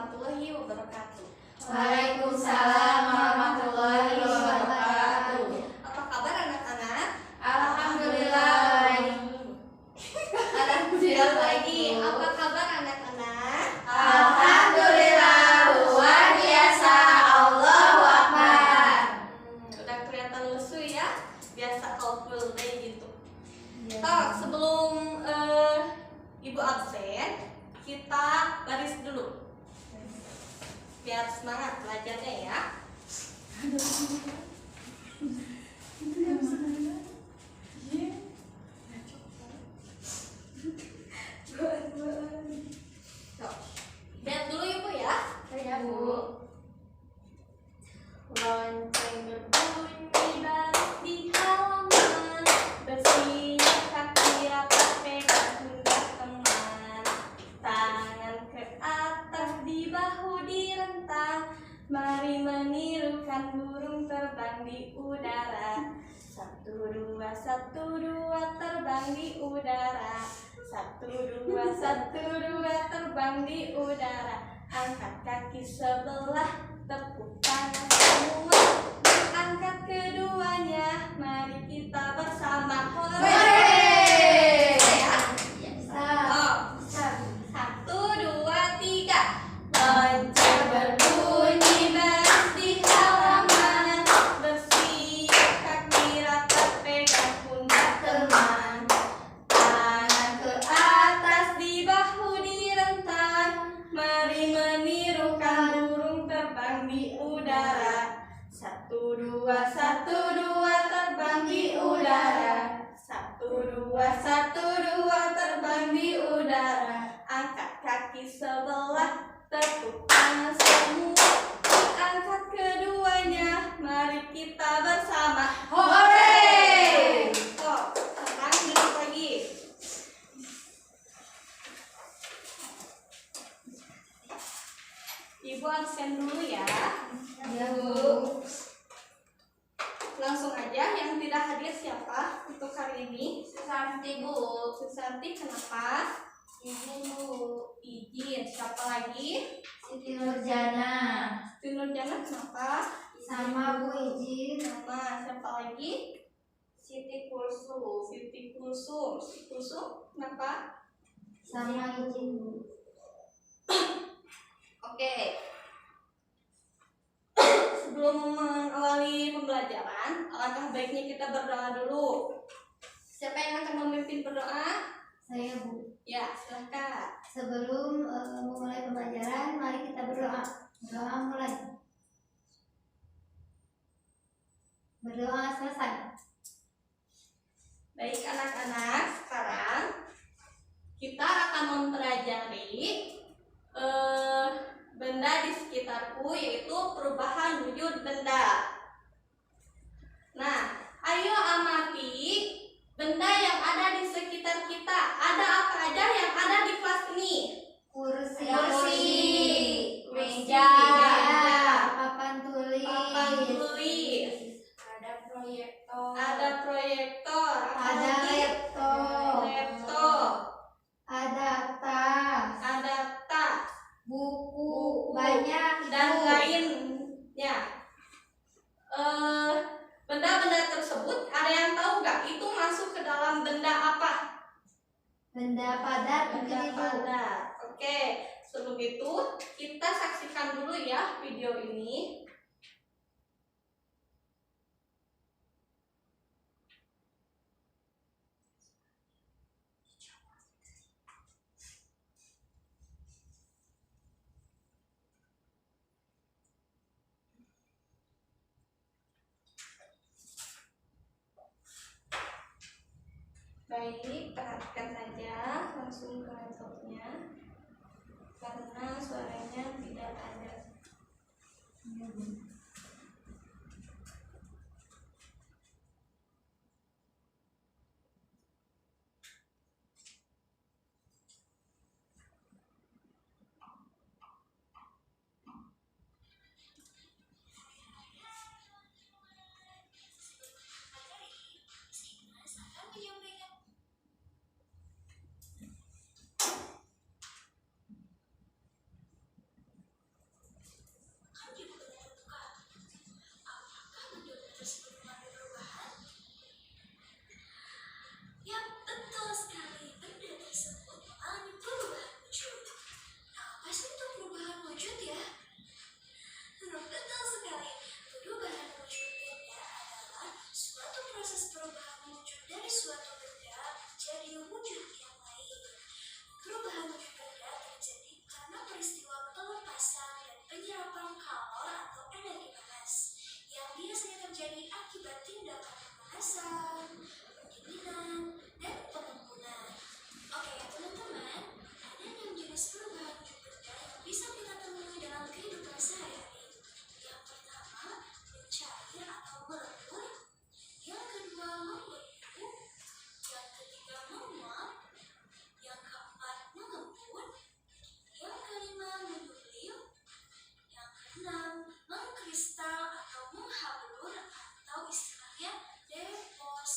warahmatullahi wabarakatuh. Waalaikumsalam warahmatullahi wabarakatuh. Apa kabar anak-anak? Alhamdulillah. Alhamdulillah lagi. Apa kabar anak-anak? Alhamdulillah luar biasa. Allahu Akbar. Udah kelihatan lesu ya? Biasa kalau full day gitu. Sebelum Ibu absen, kita baris dulu. Biar semangat belajarnya ya. Lihat dulu Ibu ya. Saya Bu. Lonceng berbunyi balik di halaman, bersih kaki rapat pegang pundak teman, tangan ke atas di bahu direntang, mari menirukan burung terbang di udara. 1, 2, 1, 2 terbang di udara. 1, 2, 1, 2 terbang di udara. Angkat kaki sebelah, tepuk tangan semua, angkat keduanya, mari kita bersama. Hore! Oh, 1, 2, 3. Lonceng berbunyi baris di halaman, bersih kaki rapat pegang pundak teman, tangan ke atas di bahu direntang, mari menirukan burung terbang di udara. 1, 2, 1, 2 terbang di udara. 1, 2, 1, 2 terbang di udara. Angkat kaki sebelah, tepuk tangan semua, angkat keduanya, mari kita bersama. Hore! Sekarang duduk lagi. Ibu absen dulu ya. Ya Bu. Langsung aja, yang tidak hadir siapa untuk hari ini? Susanti Bu. Susanti, kenapa? Izin Bu. Izin. Siapa lagi? Siti Nurjana. Siti Nurjana, kenapa? Sama Bu izin. Nama siapa lagi? Siti Kulsum. Siti Kulsum. Siti Kulsum, kenapa? Sama izin Bu. Oke. Sebelum mengawali pembelajaran, alangkah baiknya kita berdoa dulu. Siapa yang akan memimpin berdoa? Saya Bu. Ya, silahkan. Sebelum memulai pembelajaran, mari kita berdoa. Berdoa mulai. Berdoa selesai. Baik anak-anak, sekarang kita akan mempelajari benda di sekitarku, yaitu perubahan wujud benda. Nah, ayo amati benda yang ada di sekitar kita. Ada apa aja yang ada di kelas ini? Kursi, meja, papan tulis, ada proyektor, ada laptop, ada tas, buku, banyak dan Bu. lainnya. Benda-benda tersebut ada yang tahu nggak itu masuk ke dalam benda apa? Benda padat Benda mungkin Bu. padat. Oke, sebelum itu kita saksikan dulu ya video ini. Baik, perhatikan saja, langsung ke laptopnya karena suaranya tidak ada. Suatu proses perubahan wujud dari suatu benda menjadi wujud yang lain. Perubahan wujud benda terjadi karena peristiwa pelepasan dan penyerapan kalor atau energi panas yang biasanya terjadi akibat tindakan pemanasan, pendinginan, dan pengembunan. Oke, teman-teman, ada 6 jenis perubahan wujud benda yang bisa kita temui dalam kehidupan sehari-hari. Yang pertama, mencair atau melebur. Yang kedua, membeku. Yang ketiga, menguap. Yang keempat, mengembun. Yang kelima, menyulir. Yang keenam, mengkristal atau menghabur atau istilahnya deposisi.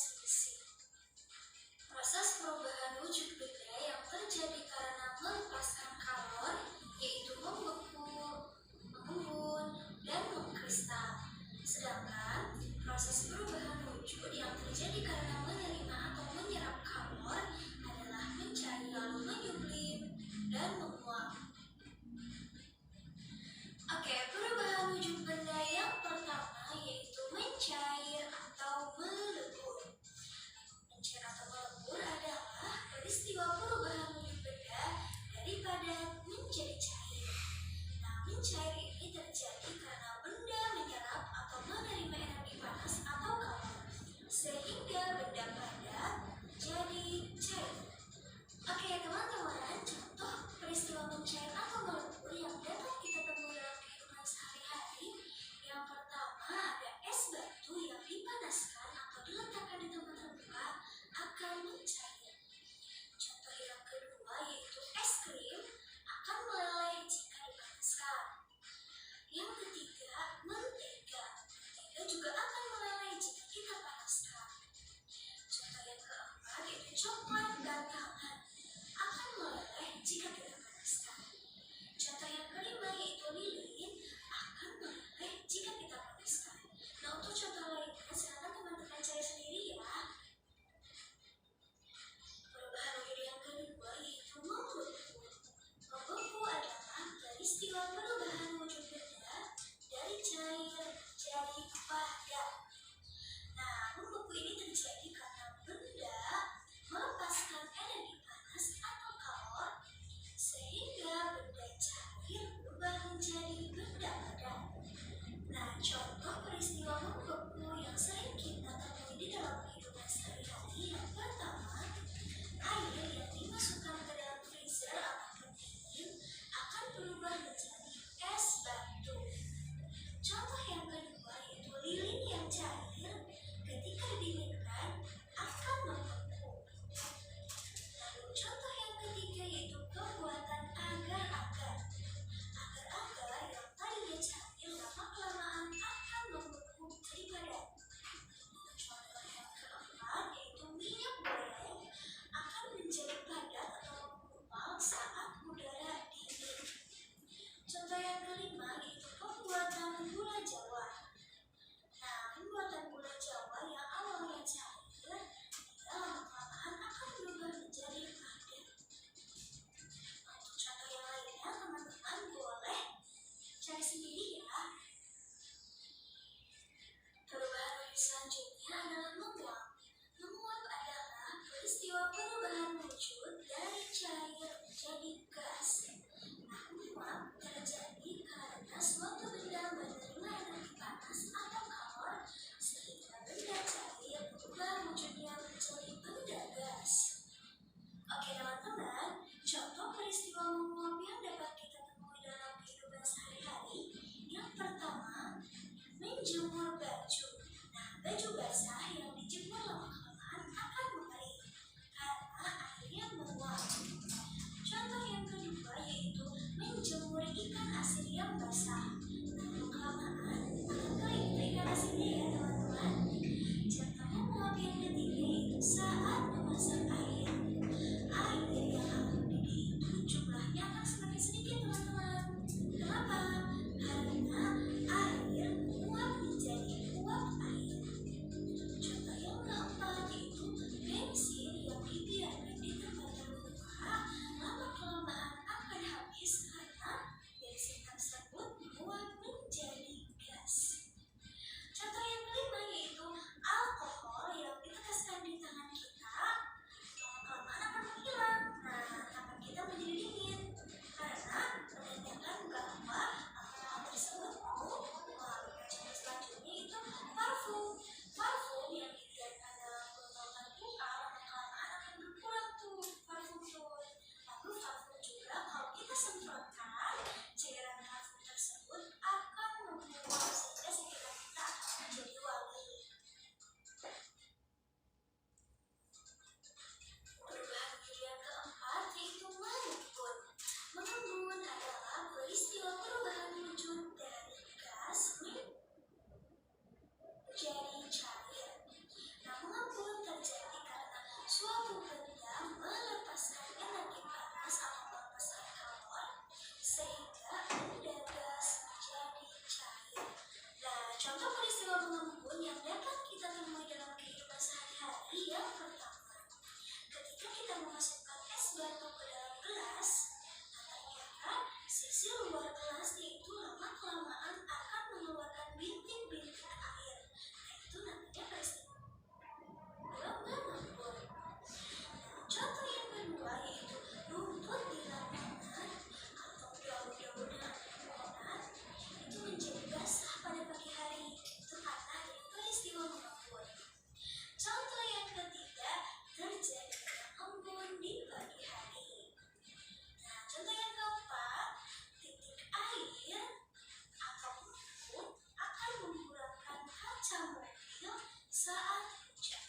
saat hujan.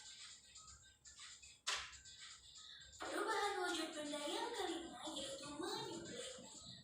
Perubahan wujud benda yang kelima yaitu menyublim.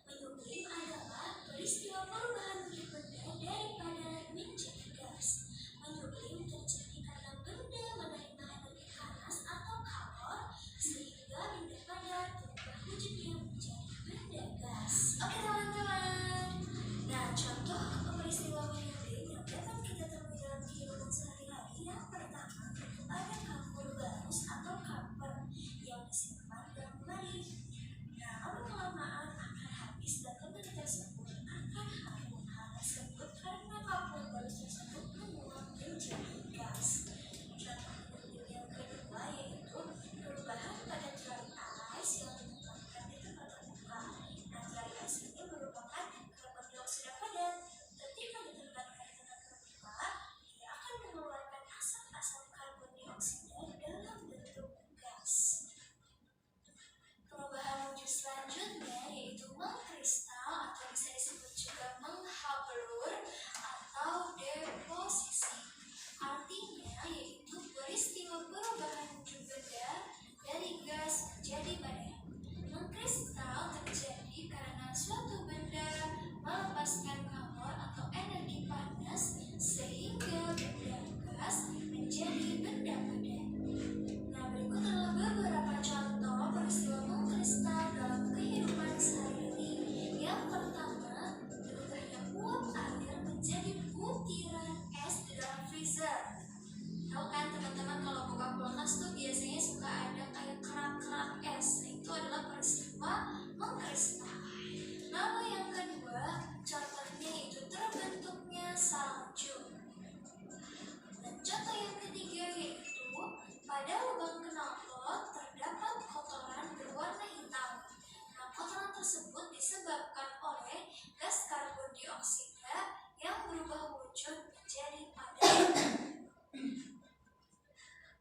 Menyublim adalah peristiwa perubahan wujud benda dari padat menjadi gas. Menyublim terjadi karena benda menerima energi panas atau kalor sehingga benda padat berubah wujudnya menjadi benda gas. Oke teman-teman. Nah, contoh peristiwa menyublim yang dapat kita temui dalam kehidupan sehari-hari yang pertama ada kapur barus atau kamper yang disimpan dalam lemari. Nah, lama-kelamaan akan habis dan lemari tersebut akan harum. Hal tersebut karena kapur barus tersebut menguap menjadi gas. Contoh menyublim yang kedua yaitu perubahan pada tirai ais yang ditempatkan di tempat terbuka. Nah, tirai ais ini merupakan karbon dioksida padat. Ketika ditempatkan di tempat terbuka, dia akan mengeluarkan asap-asap karbon dioksida dalam bentuk gas. Perubahan wujud selanjutnya yaitu mengkristal atau bisa disebut juga menghablur atau deposisi. Artinya yaitu peristiwa perubahan wujud benda dari gas menjadi padat. Mengkristal terjadi karena suatu benda melepaskan kalor atau energi panas sehingga benda gas menjadi benda padat. Nah, berikut adalah beberapa contoh peristiwa mengkristal dalam kehidupan sehari-hari. Yang pertama, berubahnya uap air menjadi butiran es di dalam freezer. Tahu kan teman-teman kalau buka kulkas tuh biasanya suka ada kayak kerak-kerak es. Nah, itu adalah peristiwa mengkristal. Lalu yang kedua, contohnya itu terbentuknya salju. Dan contoh yang ketiga yaitu pada lubang knalpot terdapat kotoran berwarna hitam. Nah, kotoran tersebut disebabkan oleh gas karbon dioksida yang berubah wujud menjadi padat.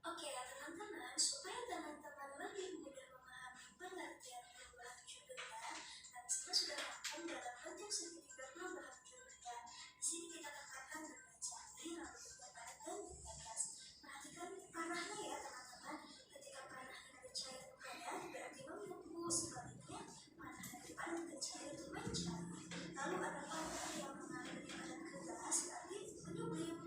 Oke, teman-teman, supaya teman-teman lebih mudah memahami pengertian perubahan wujud benda, dan kita sudah maklum dalam bentuk segitiga perubahan wujud benda. Di sini kita katakan benda cair, lalu benda padat dan benda gas. Perhatikan panahnya ya teman-teman. Ketika panah dari cair ke padat berarti membeku, sebaliknya panah dari padat ke cair itu mencair. Lalu ada panah yang mengalir dari padat ke gas berarti menyublim.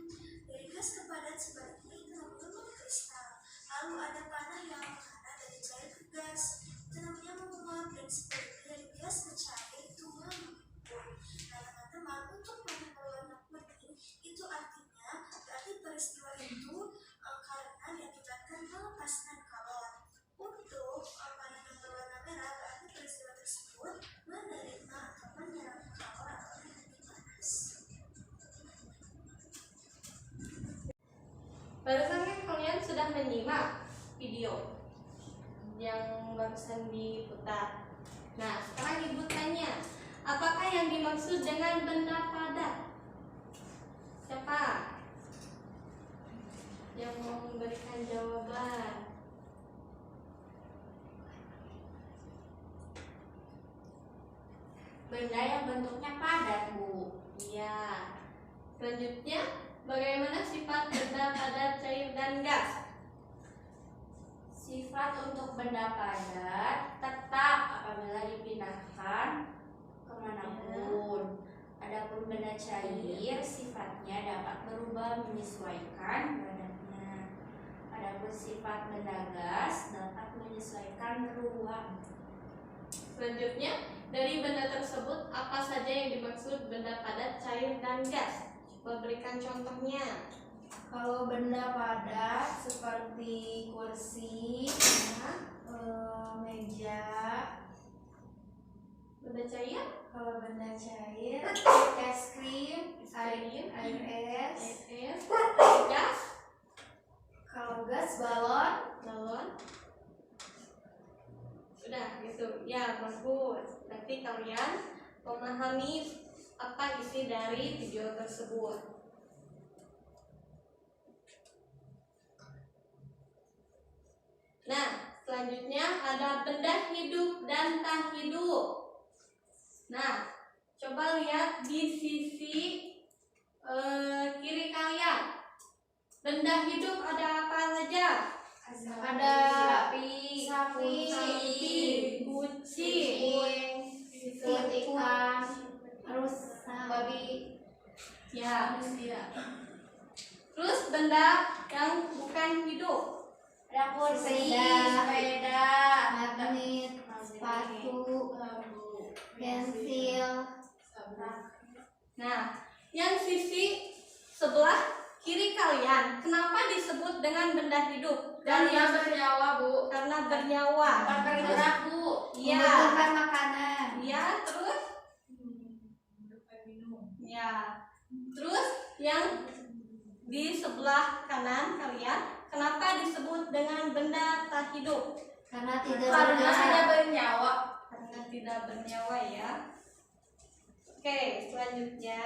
Dari gas ke padat sebaliknya itu namanya mengkristal. Lalu ada panah yang mengarah dari cair ke gas itu namanya menguap, dan sebaliknya dari gas ke cair itu membekukan. Nah teman-teman, untuk panah berwarna kuning itu artinya berarti peristiwa itu karena diakibatkan melepaskan kalor. Untuk panah yang berwarna merah berarti peristiwa tersebut menerima atau menyerap kalor atau energi panas. Barusan kan kalian sudah menyimak video yang barusan diputar. Nah, sekarang ibu tanya, apakah yang dimaksud dengan benda padat? Siapa yang mau memberikan jawaban? Benda yang bentuknya padat, Bu. Iya. Selanjutnya, bagaimana sifat benda padat, cair, dan gas? Sifat untuk benda padat tetap apabila dipindahkan kemanapun. Adapun benda cair sifatnya dapat berubah menyesuaikan badannya. Adapun sifat benda gas dapat menyesuaikan ruang. Selanjutnya, dari benda tersebut apa saja yang dimaksud benda padat, cair, dan gas? Coba berikan contohnya. Kalau benda padat seperti kursi, meja. Benda cair? Kalau benda cair, es krim, air es. Gas? Kalau gas, balon. Sudah gitu. Ya, bagus. Berarti kalian memahami apa isi dari video tersebut. Nah, selanjutnya ada benda hidup dan tak hidup. Nah, coba lihat di sisi kiri kalian. Benda hidup ada apa saja? Ada sapi, kucing, ikan, terus babi. ya. Terus benda yang bukan hidup. ada kursi, Sepeda. sepeda, Magnet, sepatu, pensil. Nah, yang sisi sebelah kiri kalian, kenapa disebut dengan benda hidup? Dan yang bernyawa, Bu. karena bernyawa. Bukan bergerak, Bu. Iya. Membutuhkan makanan. Ya, terus? Ya. Terus yang di sebelah kanan kalian, kenapa disebut dengan benda tak hidup? Karena tidak Karena bergerak. tidak bernyawa. Karena tidak bernyawa ya. Oke, selanjutnya.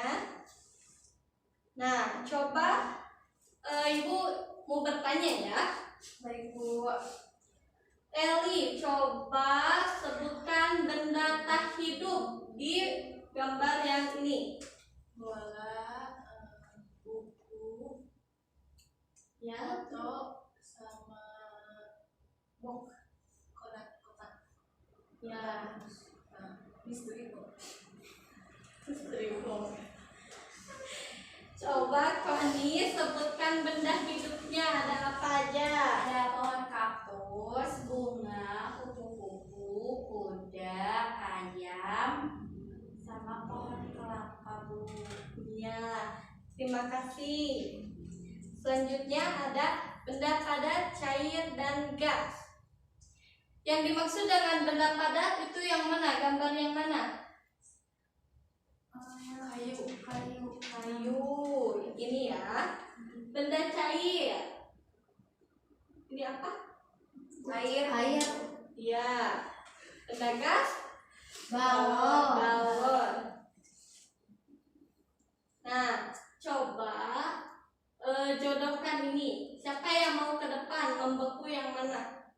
Nah, coba Ibu mau bertanya ya. Baik, Bu. Eli, coba sebutkan benda tak hidup di gambar yang ini. Bola, buku, Ya, foto, sama box, kotak-kotak. ya. Misteri kok. Coba Koni sebutkan benda hidupnya ada apa aja? Ada pohon kaktus, bunga, kupu-kupu, kuda, ayam, sama pohon kelapa, Bu. Iya, terima kasih. Selanjutnya ada benda padat, cair, dan gas. Yang dimaksud dengan benda padat itu yang mana? Gambar yang mana? Kayu. Ini ya. Benda cair. Ini apa? Air, Iya. Benda gas? balon. Balon. Nah, coba jodohkan ini. Siapa yang mau ke depan membeku yang mana?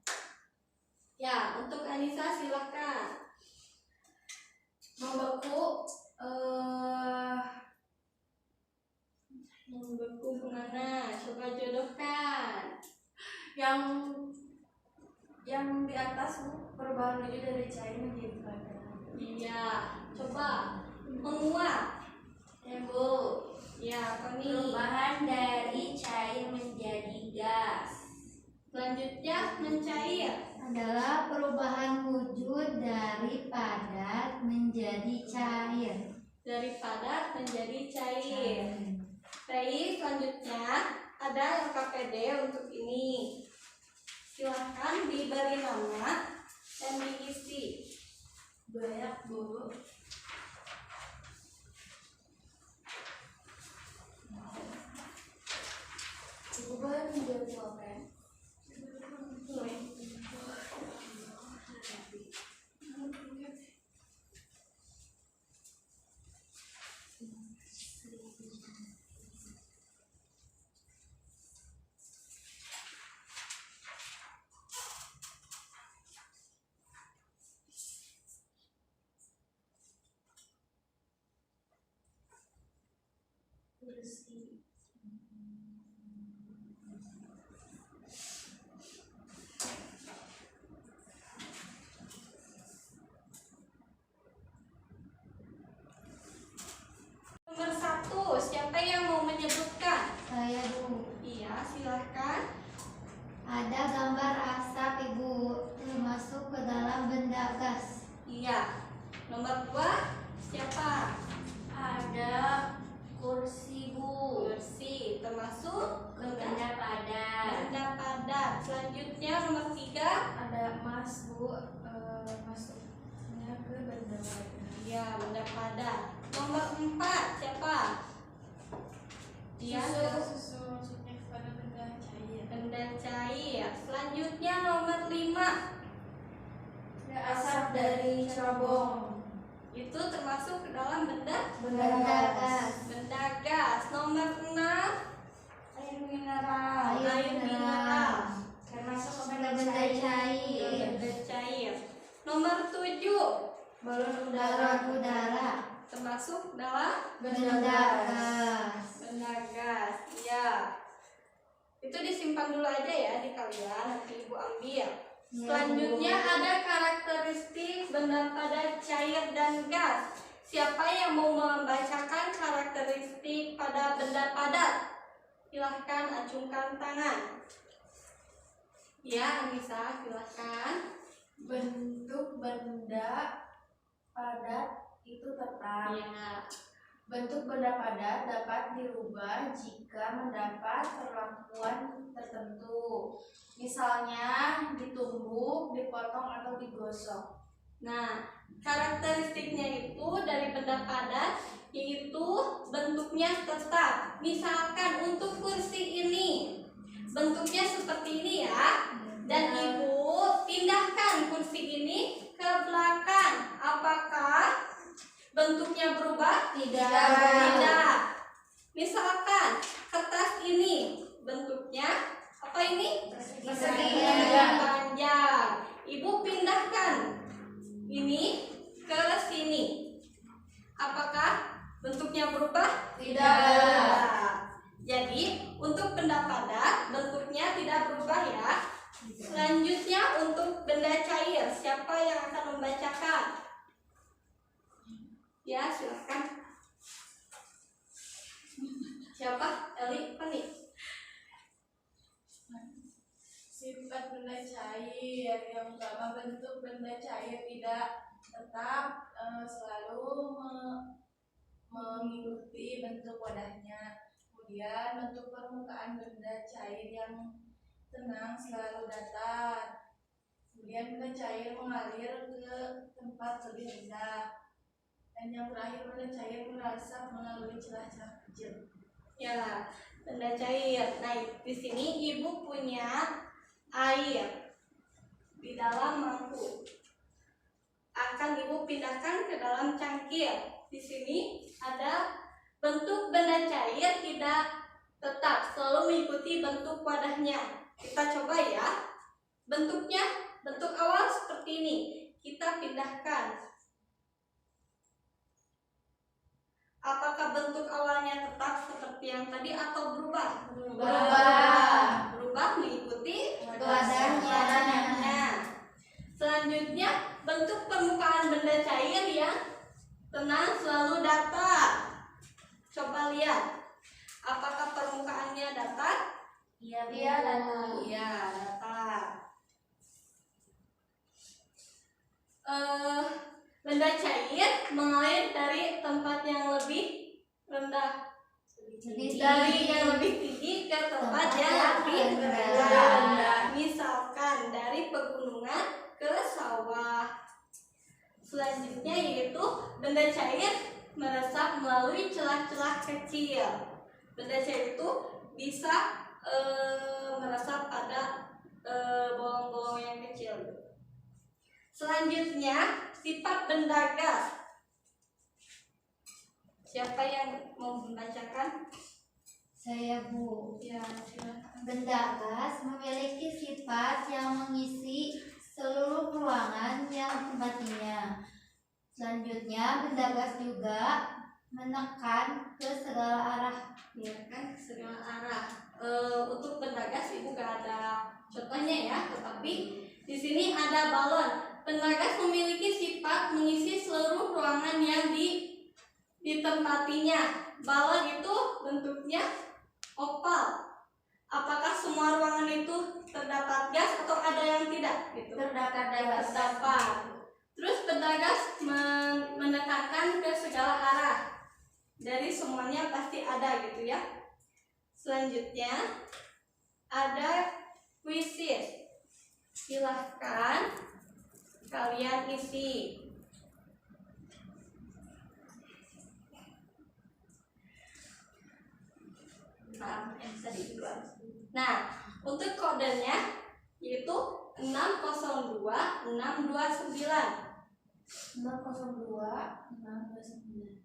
Ya, untuk Anissa silakan. Membeku membeku kemana? Coba jodohkan. Yang di atas, Bu, perubahan wujud dari cair menjadi padat. Iya, coba menguap. Ya, Bu. Ya, Koni. Perubahan dari cair menjadi gas. Selanjutnya mencair. Adalah perubahan wujud dari padat menjadi cair. Dari padat menjadi cair. Baik, selanjutnya ada LKPD untuk ini. Silahkan diberi nama dan diisi. Banyak, Bu. Perubahan menjadi apa? Nomor 1, siapa yang mau menyebutkan? Saya dulu. Iya, silahkan. Ada gambar asap, Ibu, termasuk ke dalam benda gas. Iya. Nomor 2, siapa? Ada kursi, Bu. Kursi, termasuk Benda padat. benda padat. Selanjutnya nomor 3. Ada emas, Bu. Masuknya ke benda padat. Iya, benda padat. Nomor 4, siapa? Iya, Susu masuknya kepada benda cair. benda cair. Selanjutnya nomor 5. Ada asap dari cerobong. Itu termasuk ke dalam benda Benda gas. benda gas. Nomor 6, Air mineral. air mineral. Termasuk ke Benda benda cair. Benda cair. Nomor 7, Balon Udara. termasuk dalam Benda gas. benda gas. Iya. Itu disimpan dulu aja ya di kalian, nanti Ibu ambil. Ya, Selanjutnya Bu. ada karakteristik benda padat, cair, dan gas. Siapa yang mau membacakan karakteristik pada benda padat? Silahkan acungkan tangan. Ya, Anissa, silahkan. Bentuk benda padat itu tetap. Ya. Bentuk benda padat dapat dirubah jika mendapat perlakuan tertentu. Misalnya ditumbuk, dipotong, atau digosok. Nah, karakteristiknya itu dari benda padat yaitu bentuknya tetap. Misalkan untuk kursi ini bentuknya seperti ini ya. Dan Ibu pindahkan kursi ini ke belakang. Apakah bentuknya berubah? Tidak. Misalkan kertas ini bentuknya apa ini? Persegi. Panjang. Ibu pindahkan ini ke sini. Apakah bentuknya berubah? Tidak. Jadi untuk benda padat bentuknya tidak berubah ya. Selanjutnya untuk benda cair, siapa yang akan membacakan? Ya, silakan. Siapa? Eli, apa nih? Sifat benda cair yang pertama, bentuk benda cair tidak tetap, selalu mengikuti bentuk wadahnya. Kemudian bentuk permukaan benda cair yang tenang selalu datar. Kemudian benda cair mengalir ke tempat lebih rendah. Dan yang terakhir, benda cair merasap melalui celah-celah kecil. Ya, benda cair. Nah, di sini Ibu punya air di dalam mangkuk. Akan Ibu pindahkan ke dalam cangkir. Di sini ada bentuk benda cair tidak tetap, selalu mengikuti bentuk wadahnya. Kita coba ya. Bentuknya, bentuk awal seperti ini. Kita pindahkan. Apakah bentuk awalnya tetap seperti yang tadi atau berubah? Berubah mengikuti wadahnya. Selanjutnya, bentuk permukaan benda cair yang tenang selalu datar. Coba lihat. Apakah permukaannya datar? Iya, Bu. Iya, datar. Benda cair mengalir dari tempat yang lebih rendah. Dari yang lebih tinggi ke tempat yang lebih rendah. Misalkan dari pegunungan ke sawah. Selanjutnya yaitu benda cair meresap melalui celah-celah kecil. Benda cair itu bisa meresap pada bolong-bolong yang kecil. Selanjutnya sifat benda gas. Siapa yang mau membacakan? Saya, Bu. Ya, silakan. Benda gas memiliki sifat yang mengisi seluruh ruangan yang ditempatinya. Selanjutnya, benda gas juga menekan ke segala arah. Ya kan, segala arah. Untuk benda gas Ibu gak ada contohnya ya, tetapi di sini ada balon. Benda gas memiliki sifat mengisi seluruh ruangan yang ditempatinya. Balon itu bentuknya oval. Apakah semua ruangan itu terdapat gas atau ada yang tidak? Gitu. Terdapat. Terus benda gas menekankan ke segala arah. Dari semuanya pasti ada gitu ya. Selanjutnya ada kuisis. Silahkan kalian isi. Nah, untuk kodenya yaitu 602629. 602 629.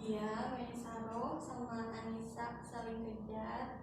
Iya, Maisaro sama Anissa saling kejar.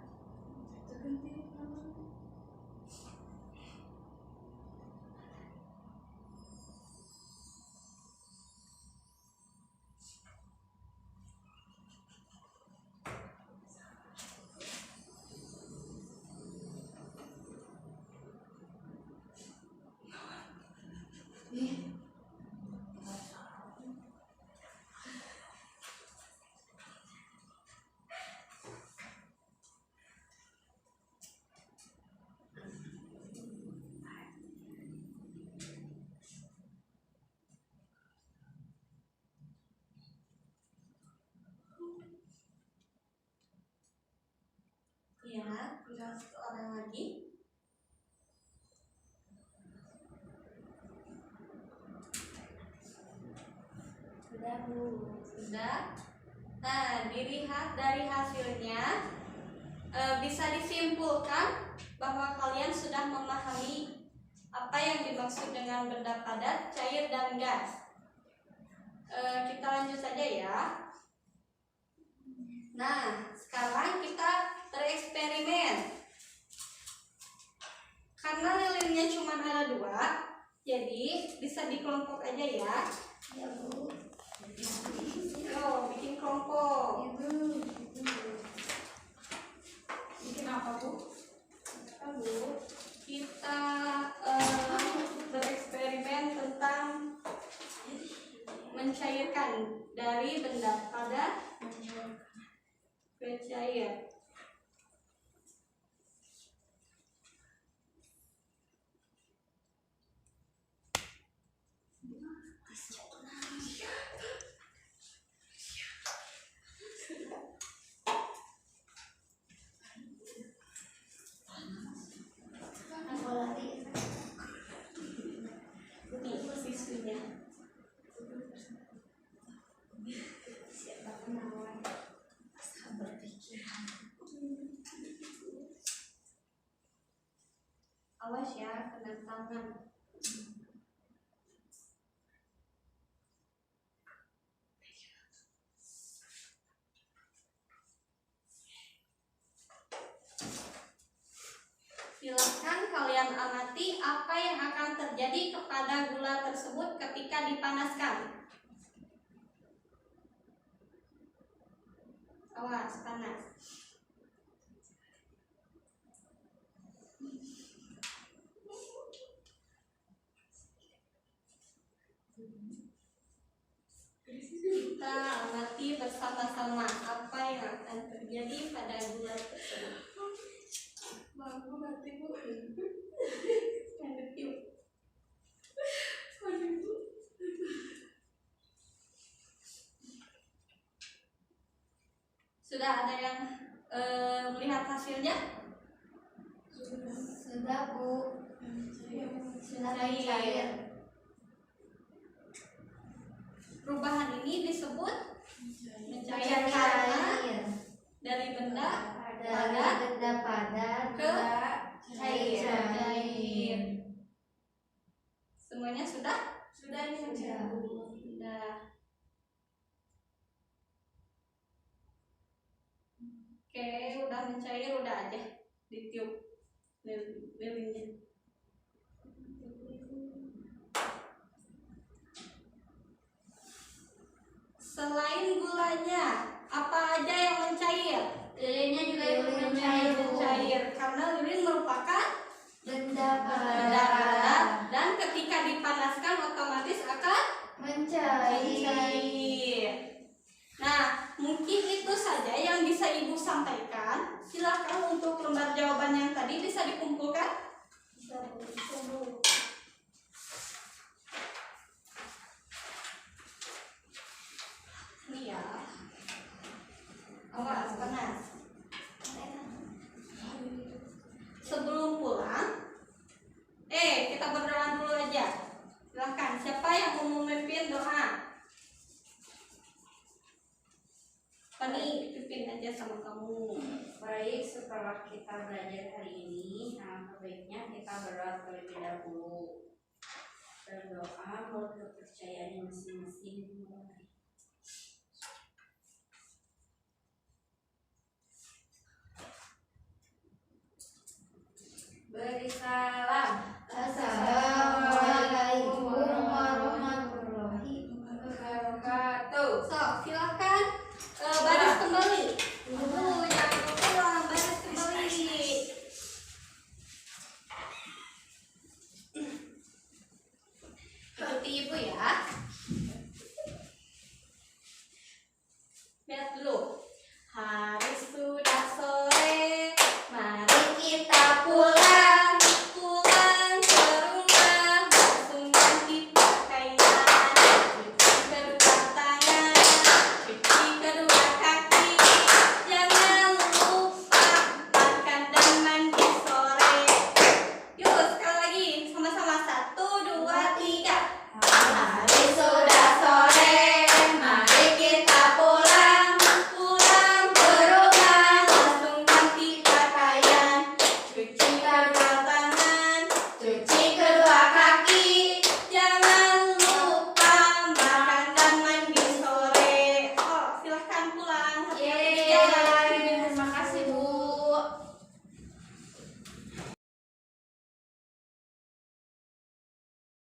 Iya, tinggal satu orang lagi. Sudah Bu. Sudah. Nah, dilihat dari hasilnya bisa disimpulkan bahwa kalian sudah memahami apa yang dimaksud dengan benda padat, cair, dan gas. Kita lanjut saja ya. Nah, sekarang kita bereksperimen. Karena lilinnya cuma ada 2, jadi bisa dikelompok aja ya. Ya Bu. Yo, bikin kelompok. Ibu. Bikin apa, Bu? Kita bereksperimen tentang mencairkan dari benda padat ke cair. Aku lari. Ini siswinya. Siapa penawan? Sabar pikiran. Awas ya, kena tangan. Silakan kalian amati apa yang akan terjadi kepada gula tersebut ketika dipanaskan. Awas, panas. Kita amati bersama-sama apa yang akan terjadi pada gula tersebut. Mampu mati, Bu. Lanjut yuk. Sudah ada yang melihat hasilnya? Sudah Bu. Sudah cair. Perubahan ini disebut mencair karena Cair. dari benda Dari benda padat ke cair. cair. Semuanya sudah? Sudah ini Sudah. Sudah. Oke, udah mencair, udah aja ditiup lilinnya. Selain gulanya, apa aja yang mencair? Lilinnya juga ikut mencair Bu. Mencair karena lilin merupakan Benda benda padat padat dan ketika dipanaskan otomatis akan mencair. mencair. Nah, mungkin itu saja yang bisa Ibu sampaikan. Silakan untuk lembar jawaban yang tadi bisa dikumpulkan. Bisa Bu. Tunggu. Ini ya. Awas, panas. Sebelum pulang, kita berdoa dulu aja. Silahkan, siapa yang mau memimpin doa? Pani, pimpin aja sama kamu. Baik, setelah kita belajar hari ini, baiknya kita berdoa terlebih dahulu. Berdoa menurut kepercayaan masing-masing. Lihat dulu.